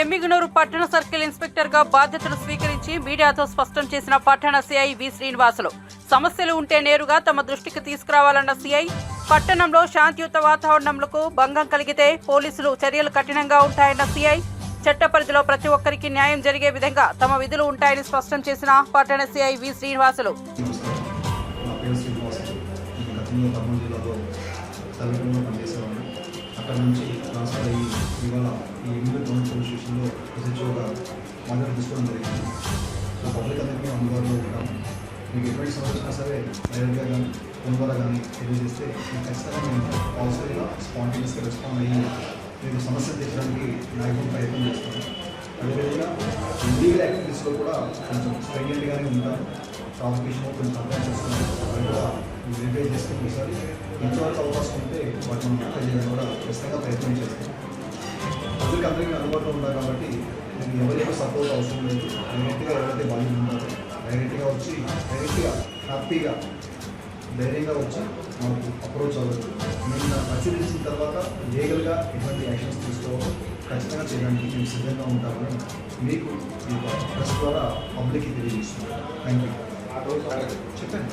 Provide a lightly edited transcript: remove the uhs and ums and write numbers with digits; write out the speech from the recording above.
ఎమ్మిగనూరు పట్టణ circle inspector గా బాధ్యతలు స్వీకరించి మీడియాతో స్పష్టం చేసిన పట్టణ సిఐ వి శ్రీనివాసులు సమస్యలు ఉంటే నేరుగా తమ దృష్టికి తీసుకురావాలన్న సిఐ పట్టణంలో శాంతియుత వాతావరణంలో భంగం కలిగితే పోలీసులు చర్యలు కఠినంగా ఉంటాయన్న సిఐ చట్ట పరిధిలో ప్రతి ఒక్కరికి న్యాయం జరిగే విధంగా తమ విధులు ఉంటాయని స్పష్టం చేసిన పట్టణ సిఐ వి శ్రీనివాసులు అక్కడ నుంచి ట్రాన్స్ఫర్ అయ్యి ఇవాళ ఈ ఎమ్మిగనూరు టౌన్ పోలీస్ స్టేషన్లో ఎస్హెచ్ఓగా బాధ్యత తీసుకోవడం జరిగింది. సో పబ్లిక్ అందరికీ అందుబాటులో ఉంటాము. మీకు ఎటువంటి సమస్య వచ్చినా సరే డైరెక్ట్గా కానీ ఫోన్ ద్వారా కానీ తెలియజేస్తే మీకు ఖచ్చితంగా మేము పాజిటివ్గా స్పాంటేనియస్గా రెస్పాండ్ అయ్యి మీకు సమస్యలు తీర్చడానికి మ్యాక్సిమం ప్రయత్నం చేస్తాము. అదేవిధంగా ఇల్లీగల్ యాక్టివిటీస్లో కూడా కొంచెం స్ట్రైంట్గానే ఉంటాము. ప్రాసిక్యూషన్ కొంచెం కంప్లైంట్ చేస్తున్నాము. అది కూడా వెరిఫై చేసుకుని ఒకసారి ఎంతవరకు అవకాశం ఉంటే వాటిని మనం అప్లై చేయడానికి కూడా ఖచ్చితంగా ప్రయత్నం చేస్తాం. ప్రజలకు అందరికీ అందుబాటులో ఉంటారు కాబట్టి మీకు ఎవరికి సపోర్ట్ అవసరం లేదు. డైరెక్ట్గా ఎవరైతే బాధ్యత ఉంటారో డైరెక్ట్గా వచ్చి డైరెక్ట్గా హ్యాపీగా ధైర్యంగా వచ్చి మనకు అప్రోచ్ అవ్వచ్చు. మేము దాన్ని పరిశీలించిన తర్వాత లీగల్గా ఎటువంటి యాక్షన్స్ తీసుకోవాలో ఖచ్చితంగా చేయడానికి మేము సిద్ధంగా ఉంటామని మీకు ఈ ప్రెస్ ద్వారా పబ్లిక్కి తెలియజేస్తున్నాం. Thank you. చెప్పండి.